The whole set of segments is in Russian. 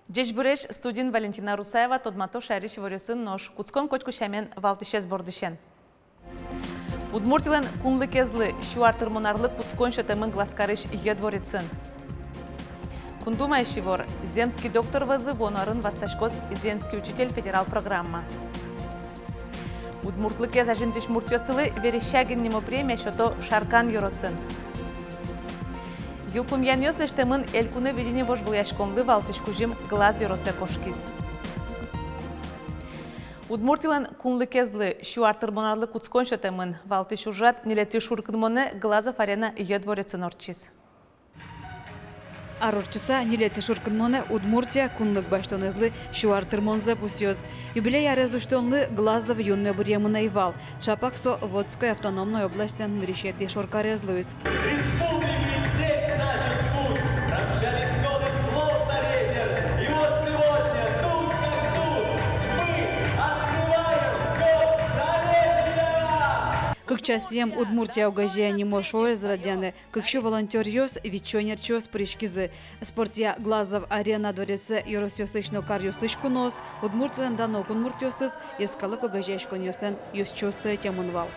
Дежбуреш студент Валентина Русаева тодмато шариш ворюсын нош куцком котькушамен валтишез бордышен. Удмуртилен кунлы кезлы шуартыр монарлы куцкон шатемын гласкарыш едворицын. Кундумайши вор земский доктор вазы вонарын ватсашкоз земский учитель федерал программа. Удмуртлы кез ажинтиш муртёсылы верещагин нимо премия шото шаркан юросын. Юлкум янёслеш темын элькуны видение вож буяшконлы валтышкужим глаз юросе кошкис. Удмуртилан кунлы кезлы шуартыр монарлы куцкон шатемын валтыш ужат нилети шуркынмоны глазов арена едворецын орчис. Арорчыса нилети шуркынмоны Удмуртия кунлык баштонезлы шуартыр монза пусёз. Юбилей арезуштонлы глазов юнны бремына ивал. Чапаксо Водской автономной областен решети шоркарезлуис. Как часьем Удмуртия угождя не мошо израдяны, как еще волонтерьёс, вичонерчёс пришкизы. Спортия глазов арена дворце юросёсычно карьёсычку нос, Удмуртилен дано кунмуртёсыз, ескалык угождяшкон ёстен ёсчёсы темунвал.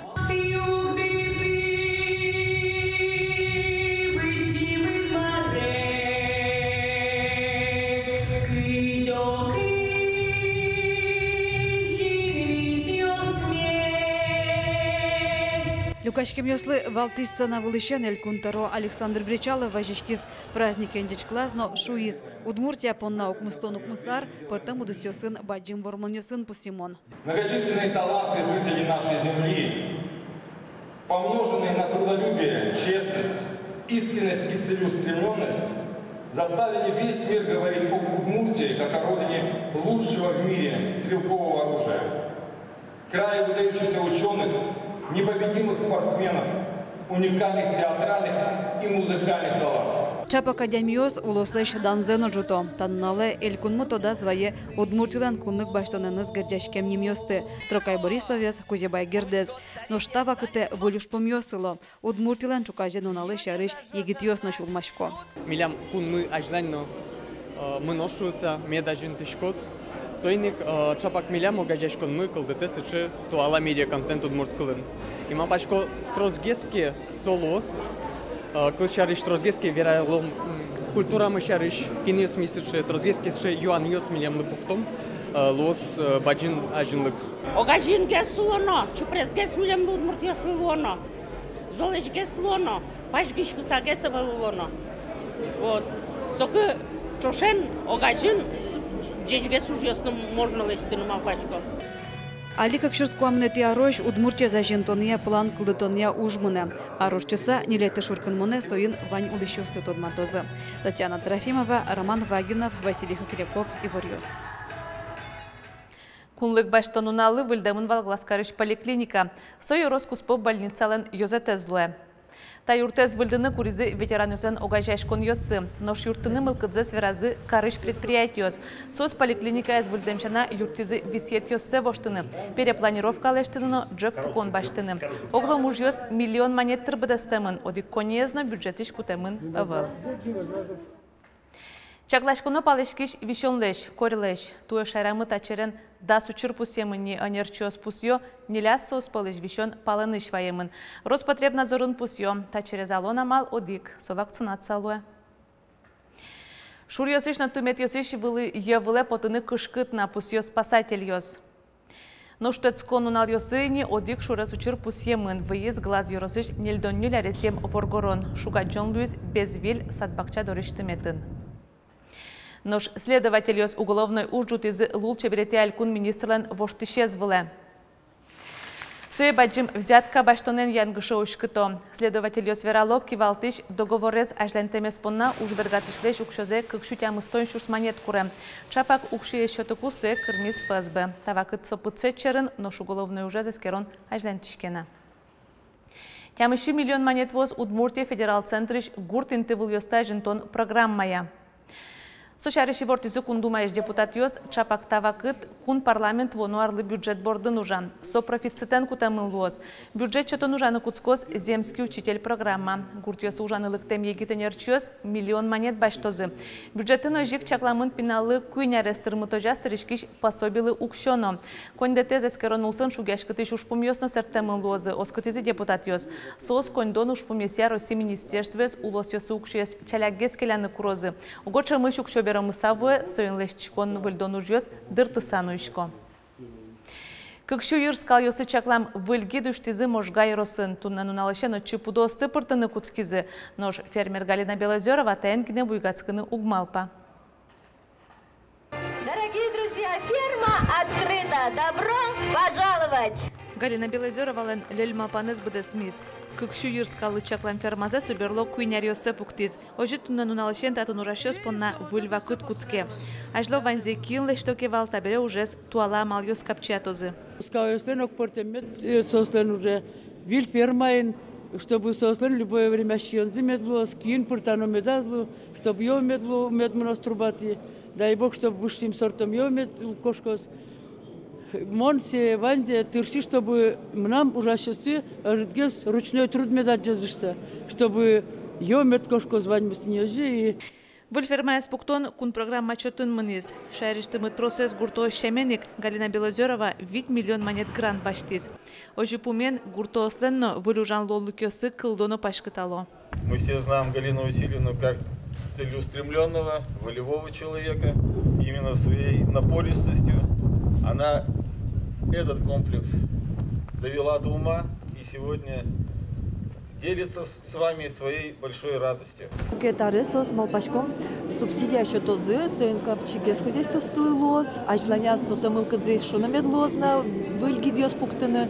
Лукашкем ёслы валтисца на вылыщен элькунтаро Александр Бричалов важишкиз праздник эндичклаз, но шуиз Удмуртия понна укмустон укмусар, портам удысёсын баджим ворманёсын пусимон. Многочисленные таланты жителей нашей земли, помноженные на трудолюбие, честность, искренность и целеустремленность, заставили весь мир говорить об Удмуртии как о родине лучшего в мире стрелкового оружия. Крае выдающихся ученых, непобедимых спортсменов, уникальных театральных и музыкальных талантов. Чап академиос улослеш данзено жуто. Таннале элькунму тода звае Удмуртилан куннык баштоныныз гердяшкем немёсты. Трокай Борисовес, Кузебай Гердез. Но штава кыте волюш помёсыло. Удмуртилан чукажен уналы шарыш егитёс на шулмашко. Милям кунмы ажланно мы ношуются медажин тышкоц. Сойник чапак милям огажешкон мы кылдытесычы туала медиа контент Удмурткылын. Има пачко трозгески солос, кылчарыш трозгески верайлом культура мышарыш кинес мисычы трозгески шы юан ёс милям лыпуктом лос баджин ажинлык. Огажин гесулоно, чупрезгес милям Удмуртия слуоно, золеш геслоно, пачгишку сагесавалоно. Вот, соки чошен огажин Джечгес уж ясно можно лезть на малпачку. Али как шуртку амнети арош Удмуртия зажентония план кылдытония ужмуна. Арошчыса нилеты шуркынмоне соин вань улещёсты тодматозы. Татьяна Трофимова, Роман Вагинов, Василий Хохряков и Ворьёс. Кунлык баштонуналы вылдамын валгласкарыш поликлиника. Сой роскуспо больницален йозетезлуэ. Та юртез вылдыны куризы ветеранюзен огажашкон йосы. Нош юртыны мылкыдзе сверазы карыш предприятиёс. Сос поликлиника эз вылдамчана юртизы висет йосы воштыны. Перепланировка алештыны джек пукон баштыны. Огло муж йос миллион монет тырбыдастымын. Одик конезно бюджетиш кутемын ывыл. Чаклашконо палешкиш вишонлеш, корилеш. Туе шайрамы тачерен да сучыр пусемыни анерчос пусьё, неляс сос палеш вишон палыныш ваемын. Роспотребнадзорын пусьё, тачерез алона мал одик, со вакцинация алуэ. Шур йосиш на тумет йосиш евыле потыны кышкыт на пусьё спасатель йос. Но штецкон унал йосыни одик шурес учыр пусьемын, выезд глаз йоросиш нельдон нюля ресем воргорон, шугаджон Луис безвиль садбакча дориштыметын. Нож следователь йос уголовной ужут из лулче берете алькун министрлен воштышезвыле. Суе баджим взятка баштонен янгыша ушкыто. Следователь йос вералок кивалтыш договорез ажлентемес понна ужбергатышлеш укшозе кыкшутям истойн шусманет куре. Чапак укшие счетоку суе кырмиз ФСБ. Тавакыт сопыце черын, нош уголовной уже заскерон ажлентишкена. Тямышы миллион монет воз Удмуртия федерал центрыш гуртинты выл жинтон программая. Сошарыши вортизы кундумайш депутат йоз чапактавакыт кун парламент вонуарлы бюджет борды нужан. Сопрофицитен кутамыл лоз. Бюджет чото нужаны куцкоз земский учитель программа. Гуртьёс ужанылык тем егитенерчёз миллион монет баштозы. Бюджетін ожик чакламын пиналы куйнярестырмы тожастырышкиш пособилы укшоно. Кондете зескеронулсын шугяшкыты шушпум йосно сертемыл лозы. Оскытизы депутат йоз. Соос кондон ушпумесия России министерствес улос йосы укшуес чаляггес келяны курозы. Угоча мыш укшо Берамысавы союнлешчикон выльдону жёс дыртысануишко. Кыкшу юрскал йосы чаклам выльги душтизы можгай росын. Туннану налышено чипудосты пыртыны куцкизы. Нож фермер Галина Белозерова тайнгине буйгацкыны угмалпа. Дорогие друзья, ферма открыта. Добро пожаловать! Галина Белозерова лен лельмалпаныз быдесмиз. Кыкшу юрскалы чаклам фермазе соберло куйнярьосы пуктиз. Ожи туннану налышен татын урашёс понна выльва кыт куцке. Ажло ванзе кин лештоке валта бере ужес туала мальёс капчатозы. Скаёслен окпортемет, сослен уже виль фермаин, чтобы сослен любое время щензы медло, скин пуртану медазлу, чтобы ё медлу медмонаструбати. Дай Бог, чтобы высшим сортом ё мед кошкос. Монсе, ванде, тырси, чтобы нам ужасился ручной труд медать жазышся, чтобы ё мед кошко звань мстинёжи. Вульфермая спуктон кун программа чотын мыныз. Шайриштымы тросес гурто шеменик Галина Белозерова 8 миллион монет грант баштиз. Ожи пумен гурто осленно вылюжан лолукёсы кылдоно пашкытало. Мы все знаем Галину Васильевну как целеустремленного, волевого человека, именно своей напористостью. Она этот комплекс довела до ума и сегодня делится с вами своей большой радостью. Кетаресос малпачком субсидия счетозы, соенкапчигес хозяйствовый лоз, ажланя сосамылкадзе шономедлозна, выльгидьос пуктыны,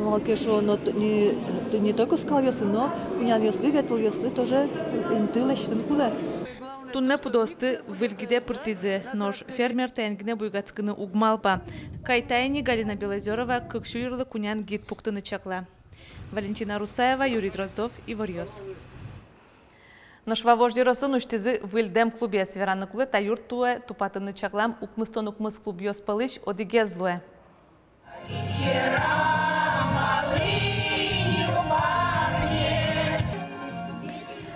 малкешо, но не только скалёсы, но пунян ёсы, ветл ёсы тоже интылэштын кулар. Тунне пудосты выльгиде пыртизе, нож фермер тайнгине буйгацкыны угмалпа. Кайтайни Галина Белозерова кыкшу юрлы кунян гид пуктыны чакла. Валентина Русаева, Юрий Дроздов и Ворьёс. Нож вавожди росын уштизы выльдем клубе свераны кулы та юртуэ тупатыны чаклам укмыстон укмыс клуб ёс палыш одигезлуэ.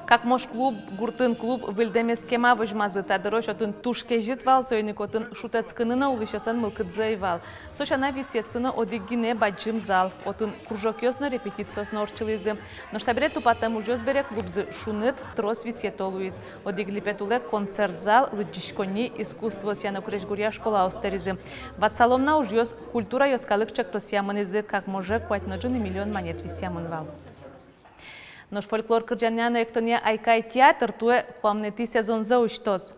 Как мош клуб, гуртын клуб выльдемескема выжмазы тадырош отын тушке житвал, сойник отын шутецкынына улышасан мылкыдзайвал. Сошана висецыны одиггине баджим зал, отын кружок ёсны репетициосны орчылызы. Но штабере тупатам ужёс бере клубзы шуныт трос висетолуиз. Одиглипетуле концерт зал, лыджишкони искусство сяна курешгурья школа остеризы. Ватсаломна ужёс культура ёскалык чектосьямынызы, как може куатноджыны миллион монет висямынвал. Нож фольклор кырджаняна эктоне айкай театр туе хуамнети сезон за уштоз.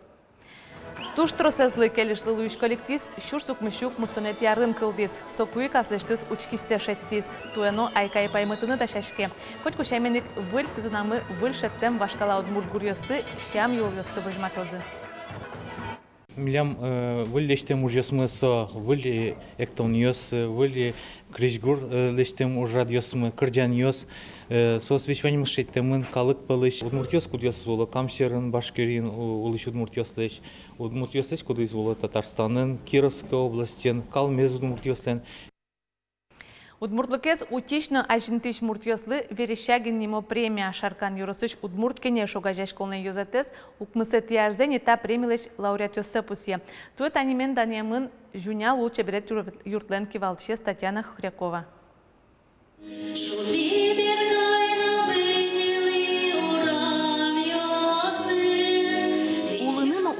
Туш тросезлы келешлы луиш коллектив шурсук мышук мустонет ярын кылдис. Сокуи каслештыз учкиссе шеттис. Туэно айкай паймытыны да шашке. Хоть кушайменик выль сезонамы выль шеттем вашкала удмурт гурьёсты шам юл ёсты выжматозы. Милям выльдештем ужёсмы со выль эктон ёс выль крижгур лештем ужад ёсмы кырджан ёс. Сос вещваним шеттемын калык пылыш. Удмуртёс кудёс золо камшерын башкирин улыш удмуртёслеш. Удмуртёслеш кудыш золо Татарстанын, Кировской областен, Калмез удмуртёслен. Удмуртлыкез утишно ажинтиш муртьослы верещагин нимо премия шаркан юросыш удмурткене шогажаш колнен юзатес укмысет ярзени та премилеш лауреат ёсепусье. Тует анимен даниемын жуня лучше берет юртлен кивалтшес Татьяна Хрякова.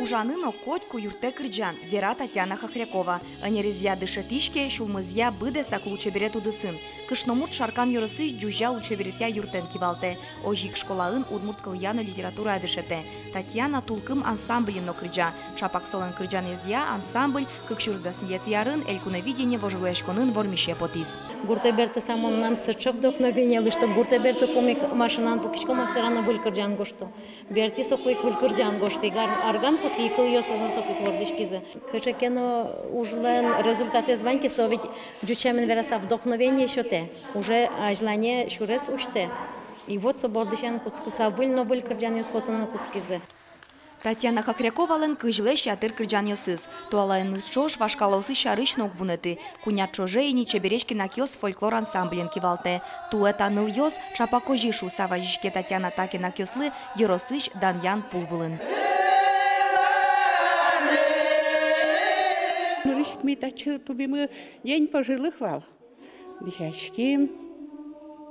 Ужаныно котку юрте кырджан, Вера Татьяна Хохрякова. Анерезия дышатишке, шулмызья быде саклуче берет удысын. Кышномурт шаркан юрысыш джужа луче беретя юртен кивалте. Ожик школаын удмурт кыльяна литература адышете. Татьяна тулкым ансамблино кырджа. Чапак солен кырджанезия ансамбль, кыкшурзасын ярын, элькуновидение вожулешконын вормише потис. Гурте берте само нам сычык вдохновение, что гурте берте комик машинан покичко масерана выль кырджан гошто. Берти сокуик выль кырджан гошто. Арган и кыльёсыз носок иквордышкизы. Кычекено ужлен результаты звонки совет дючамен вераса вдохновение шоте. Уже желание шурес уште. И вот собордышан куцкыса был, но был кырджан спотын куцкизы. Татьяна Хохряковален кыжле шатыр кырджан йосыз. Туалайны чош вашкалаусы шарыш ногвунеты. Кунят чоже и ничеберечки накьос фольклор ансамблен кивалте. Туэта ныл йос чапакожишу саважишке Татьяна таки накьослы еросыш Даньян пулвылын. Мы тубимы день пожилых вал. Десячки.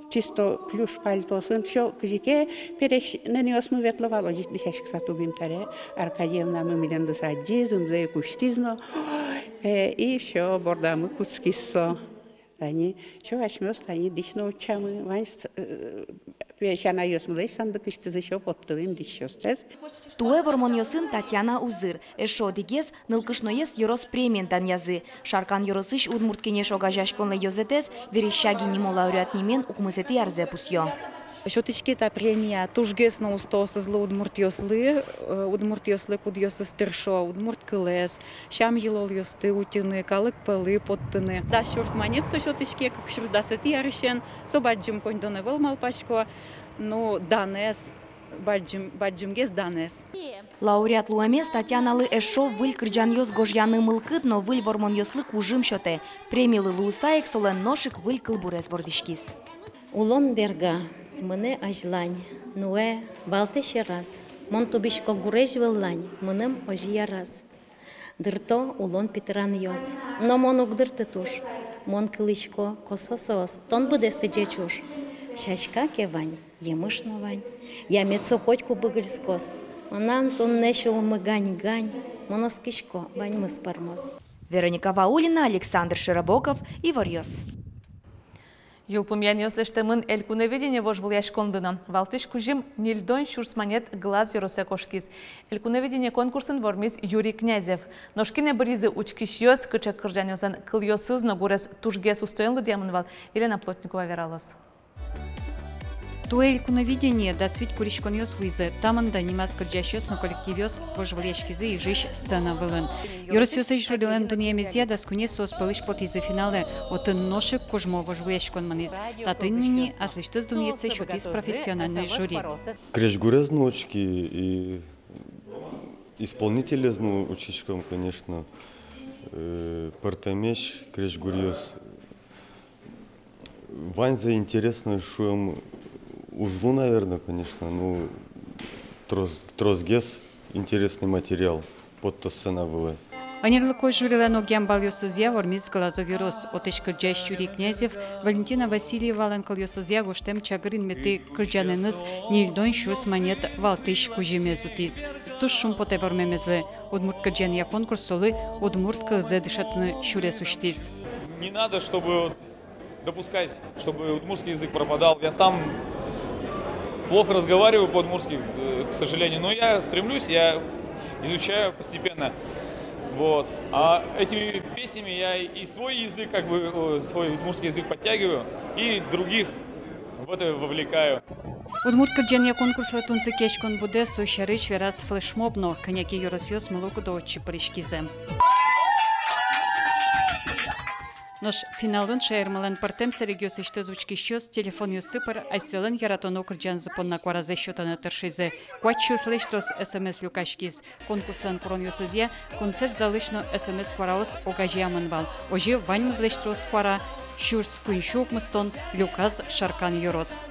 Чисто плюш пальтосын, все кызике переш нанес мы ветловало, десячки сатубим таре, Аркадьевна мы милен досадизм, да и куштизно, и все бордамы куцкиссо. Они все возьмёс, они дично учамы, ванс пешана ёсмлей сандык иште еще подтылым дищёстез. Туэ вормоньосын Татьяна узыр. Эшо дигес нылкышноес ёрос премиентан язы. Шаркан ёросыш удмурткенеш огажашконлы ёзетес верещаги нимо лауреатнимен укмысети арзе пусьё. Шотички та премия тужгес на устосызлы удмуртьослы кудьосыз тыршо, удмурт кылес, шам елол ёсты утины, калык пылы подтыны. Да шурс манется шотички, как шурс дасети арышен, со баджим кондоне вел малпачко, но данес, баджимгес данес. Лауреат луэмес Татьяналы эшо выль кырджан ёс гожьяны мылкыт, но выль вормон ёслы кужым шоте. Премилы луысаек солен ношик выль кылбурез вордышкис. Улон берга. Мене ажлань, нуэ балте ще раз. Мон тобишко гуреш веллань, менем ожия раз. Дырто улон питеран йос. Но мон угдырты туш. Мон кылышко кососос. Тон будесте джечуш. Шашка кевань, емышно вань. Я мецо котку быгыльскос. Онан тон нешел мы гань-гань. Моноскишко вань мы спармос. Вероника Ваулина, Александр Широбоков и Варьос. Юлпумян ёслештемын элькуневидение вожвыл яшкондына. Валтыш кужим нильдон шурсманет глаз юросе кошкиз. Элькуневидение конкурсын вормиз Юрий Князев. Ношкине бризы учкиш ёс, кычак кырджан ёсан кыл ёсыз, но гурес тужгес устоянлы демонвал. Елена Плотникова вералась. Туэ элькуневидение да свить куришкон ёс визе. Таманда нимас кырджаш ёс, но коллектив ёс вожвыл яшкизы и жиш сцена вылын. Юрос ёсыш рудилен дуньямезия да скуне сос пылыш потизы финале. Отын ношик кужмо вожвыл яшкон маниз. Татыннини аслыштыз дуньеце шутиз профессиональный жюри. Крешгурез ночки и исполнители учишком, конечно, партамеш, крешгурез. Вань заинтересно, что узлу, наверное, конечно, ну, тросгес, интересный материал, под то сцена была. Анерлыкой жюрилен огьямбал ёсызья вормиз глазов юрос. Отыш кырджаш Юрий Князев, Валентина Васильева лен кыл ёсызья гоштем чагырин мети кырджаныныз нильдон шус монет валтыш кужимезутиз. Туш шум поте вормемезле. Удмурт кырджания конкурс солы удмурт кылзе дышатыны шурес уштиз. Не надо, чтобы допускать, чтобы удмуртский язык пропадал. Я сам плохо разговариваю по-удмуртски, к сожалению, но я стремлюсь, я изучаю постепенно. Вот. А этими песнями я и свой язык, как бы свой удмуртский язык подтягиваю, и других в это вовлекаю. Удмурт кырджания конкурсла тунцы кечкон буде сушарыч верас флешмобно, коняки юросьёс мылуку до очи паришкизем. Нож финалын шайырмалан партем царегёс иште звучки щёс, телефон юсыпар, айселен яратону кырджан запонна кваразе щётана тыршизе. Куачу слыштрос СМС люкашкиз. Конкурслан порон юсызья, концерт залышно СМС квараос огажиамын бал. Ожи вань слыштрос квара, щурс куиншук мыстон, люказ шаркан юрос.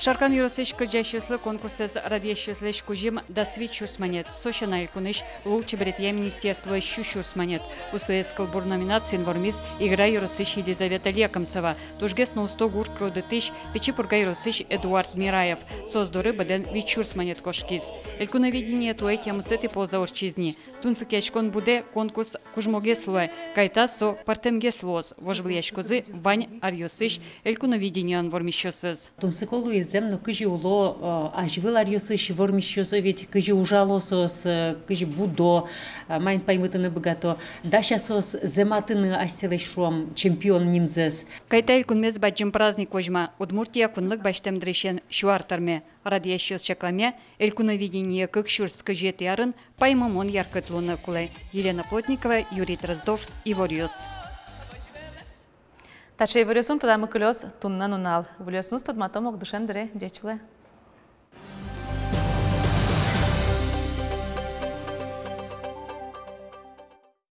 Шаркан юросыш кырджащыслы конкурсыз радиащыслыш кужим да свичус монет. Сошана илкуныш лучше бретья министерства щущус монет. Устоец калбур номинациян вормиз игра юросыш Елизавета Лекомцева. Тужгес на усто гур кылдытыш печи пурга юросыш Эдуард Мираев. Создоры баден вичурс монет кошкиз. Элькуновидение туэ темысеты полза орчизни. Тунцы кячкон буде конкурс кужмогеслуэ. Кайта со партемгеслуос. Вожвлияшкозы вань арьосыш элькуновидениан вормищосыз. Тунцы колуиз зем, но кыжи уло ажвылар йосыш вормищосо, ведь кыжи ужалосос, кыжи будо, майн паймытыны богато, дашасос зематыны асселешом чемпион нимзес. Кайтайл кунмез баджим праздник ожма, Удмуртия кунлык баштем дрещен шуартарме, радиащос чакламе, элькуновидение кыкшурс кыжет ярын, паймамон яркотлуны кулай. Елена Плотникова, Юрий Дроздов, Ивориос. Тачей вырюсун туда мы колес тунна нунал. Вылюсун студ матом ок душем дыре, дечле.